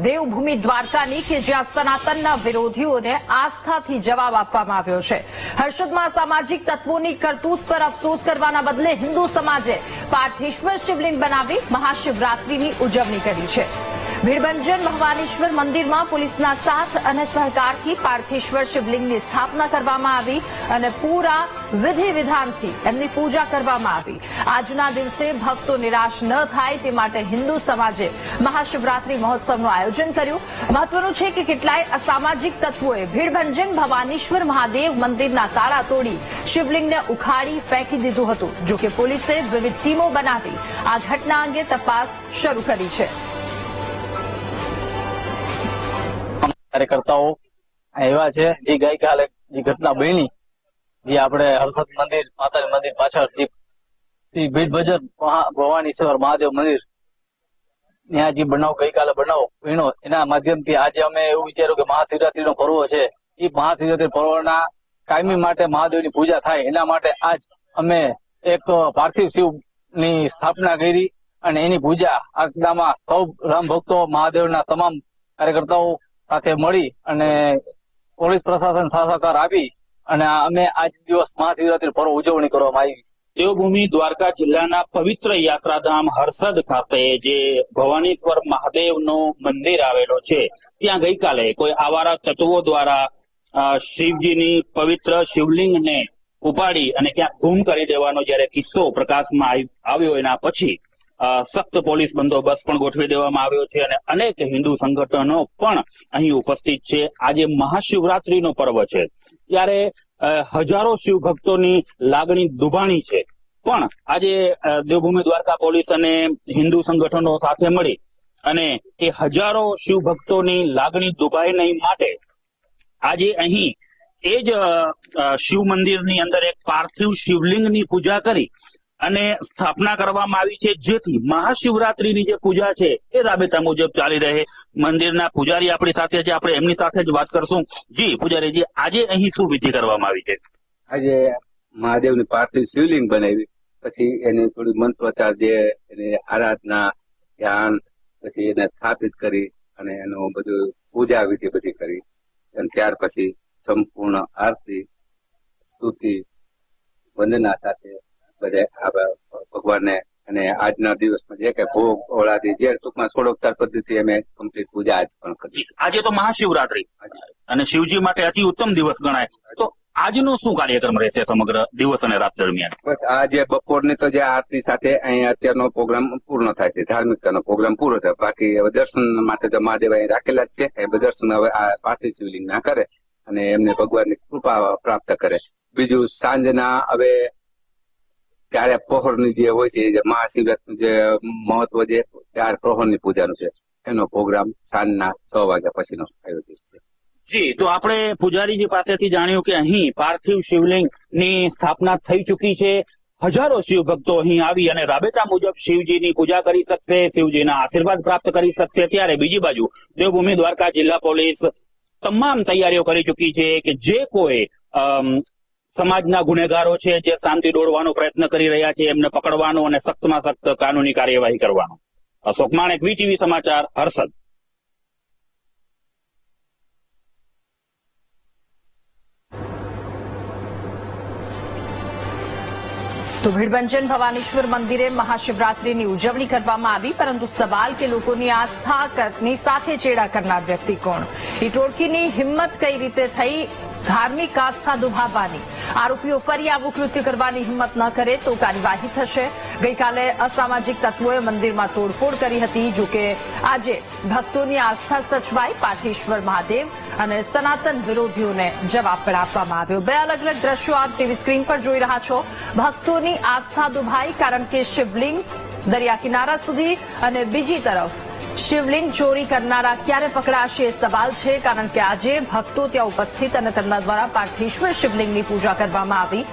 દેવભૂમિ દ્વારકાની કે જ્યાં સનાતનના વિરોધીઓને આસ્થાથી જવાબ આપવામાં આવ્યો છે। હર્ષદમાં સામાજિક તત્વોની કરતૂત પર અફસોસ કરવાના બદલે હિન્દુ સમાજે પાર્થેશ્વર શિવલિંગ બનાવી મહાશિવરાત્રીની ઉજવણી કરી છે। ભીડભંજન ભવાનીશ્વર મંદિરમાં પોલીસના સાથ અને સહકારથી પાર્થેશ્વર શિવલિંગની સ્થાપના કરવામાં આવી અને પૂરા વિધિ વિધાનથી એમની પૂજા કરવામાં આવી। આજના દિવસે ભક્તો નિરાશ ન થાય તે માટે હિન્દુ સમાજે મહાશિવરાત્રી મહોત્સવનું આયોજન કર્યું। મહત્વનું છે કે કેટલાય અસામાજિક તત્વોએ ભીડભંજન ભવાનીશ્વર મહાદેવ મંદિરના તાળા તોડી શિવલિંગને ઉખાડી ફેંકી દીધું હતું। જોકે પોલીસે વિવિધ ટીમો બનાવી આ ઘટના અંગે તપાસ શરૂ કરી છે। કાર્યકર્તાઓ એવા છે જે ગઈકાલે જે ઘટના બની, જે આપણે હર્ષદ મંદિર માતાજી મંદિર પાછળ શ્રી ભીડભંજન ભવાનીશ્વર મહાદેવ મંદિર ત્યાં જે ગઈકાલે બનાવ બન્યો, એના માધ્યમથી આજે અમે એવું વિચાર્યું કે મહાશિવરાત્રીનો પર્વ છે, એ મહાશિવરાત્રી પર્વના કાયમી માટે મહાદેવની પૂજા થાય એના માટે આજ અમે એક પાર્થિવ શિવની સ્થાપના કરી અને એની પૂજા આજનામાં સૌ રામ ભક્તો મહાદેવના તમામ કાર્યકર્તાઓ સાથે મળી અને પોલીસ પ્રશાસન સહકાર આપી અને અમે આજ દિવસ મહાશિવરાત્રી પર્વ ઉજવણી કરવામાં આવી। દેવભૂમિ દ્વારકા જિલ્લાના પવિત્ર યાત્રાધામ હર્ષદ ખાતે જે ભવાનીશ્વર મહાદેવનું મંદિર આવેલો છે, ત્યાં ગઈકાલે કોઈ આવારા તત્વો દ્વારા શિવજીની પવિત્ર શિવલિંગને ઉપાડી અને ક્યાંક ગુમ કરી દેવાનો જયારે કિસ્સો પ્રકાશમાં આવ્યો, એના પછી સખ્ત પોલીસ બંદોબસ્ત પણ ગોઠવી દેવામાં આવ્યો છે અને અનેક હિન્દુ સંગઠનો પણ અહીં ઉપસ્થિત છે। આજે મહાશિવરાત્રીનો પર્વ છે ત્યારે હજારો શિવ ભક્તોની લાગણી દુભાણી છે, પણ આજે દેવભૂમિ દ્વારકા પોલીસ અને હિન્દુ સંગઠનો સાથે મળી અને એ હજારો શિવ ભક્તોની લાગણી દુભાય નહીં માટે આજે અહીં એ જ શિવ મંદિરની અંદર એક પાર્થિવ શિવલિંગની પૂજા કરી અને સ્થાપના કરવામાં આવી છે, જેથી મહાશિવરાત્રીની જે પૂજા છે એ રાબેતા મુજબ ચાલી રહે। મંદિરના પૂજારી આપણી સાથે છે, આપણે એમની સાથે જ વાત કરશું। જી પૂજારીજી, આજે અહીં શું વિધિ કરવામાં આવી છે? આજે મહાદેવની પાર્થિવ શિવલિંગ બનાવી, પછી એની થોડી મંત્રોચ્ચાર જે એની આરાધના ધ્યાન, પછી એને સ્થાપિત કરી અને એનું બધું પૂજા વિધિ બધી કરી અને ત્યાર પછી સંપૂર્ણ આરતી સ્તુતિ વંદના સાથે ભગવાનને અને આજના દિવસમાં જે કઈ ભોગ ઓળાદી જે ટૂંકમાં ષોડોપચાર પદ્ધતિ અમે કમ્પ્લીટ પૂજા આજ પણ કરી। આજે તો મહાશિવરાત્રી અને શિવજી માટે અતિ ઉત્તમ દિવસ ગણાય, તો આજનો શું કાર્યક્રમ રહેશે સમગ્ર દિવસ અને રાત દરમિયાન? બસ આજે બપોરની તો જે આરતી સાથે અહીં અત્યારનો પ્રોગ્રામ પૂર્ણ થાય છે, ધાર્મિકતાનો પ્રોગ્રામ પૂરો થાય। બાકી હવે દર્શન માટે તો મહાદેવ અહીં રાખેલા જ છે, એ દર્શન હવે આ પાર્થિવ શિવલિંગ ના કરે અને એમને ભગવાનની કૃપા પ્રાપ્ત કરે। બીજું સાંજના હવે ચારે પ્રહરની જે હોય છે, જે મહાશિવરાત્રીનું જે મહત્વ જે ચાર પ્રહરની પૂજાનું છે, એનો પ્રોગ્રામ સાંજના 6 વાગ્યા પછીનો આયોજિત છે। જી, તો આપણે પૂજારીજી પાસેથી જાણ્યું કે અહીં પાર્થિવ શિવલિંગની સ્થાપના થઈ ચૂકી છે, હજારો શિવ ભક્તો અહીં આવી અને રાબેતા મુજબ શિવજીની પૂજા કરી શકશે, શિવજીના આશીર્વાદ પ્રાપ્ત કરી શકશે। ત્યારે બીજી બાજુ દેવભૂમિ દ્વારકા જિલ્લા પોલીસ તમામ તૈયારીઓ કરી ચૂકી છે કે જે કોઈ સમાજના ગુનેગારો છે, જે શાંતિ દોડવાનો પ્રયત્ન કરી રહ્યા છે, એમને પકડવાનો અને સખ્તમાં સખ્ત કાનૂની કાર્યવાહી કરવાનો। અશોક માણેક, વીટીવી સમાચાર, હર્ષદ। તો ભીડભંજન ભવાનીશ્વર મંદિરે મહાશિવરાત્રીની ઉજવણી કરવામાં આવી, પરંતુ સવાલ કે લોકોની આસ્થાની સાથે ચેડા કરનાર વ્યક્તિ કોણ? એ ટોળકીની હિંમત કઈ રીતે થઈ ધાર્મિક આસ્થા દુભાવવાની? આરોપીઓ ફરી આવું કૃત્ય કરવાની હિંમત ન કરે તો કાર્યવાહી થશે। ગઈકાલે અસામાજિક તત્વોએ મંદિરમાં તોડફોડ કરી હતી, જોકે આજે ભક્તોની આસ્થા સચવાઈ, પાર્થેશ્વર મહાદેવ અને સનાતન વિરોધીઓને જવાબ પણ આપવામાં આવ્યો। બે અલગ અલગ દ્રશ્યો આપ ટીવી સ્ક્રીન પર જોઈ રહ્યા છો। ભક્તોની આસ્થા દુભાઈ કારણ કે શિવલિંગ દરિયા કિનારા સુધી, અને બીજી તરફ શિવલિંગ ચોરી કરનારા ક્યારે પકડાશે એ સવાલ છે, કારણ કે આજે ભક્તો ત્યાં ઉપસ્થિત અને તેમના દ્વારા પાર્થેશ્વર શિવલિંગની પૂજા કરવામાં આવી।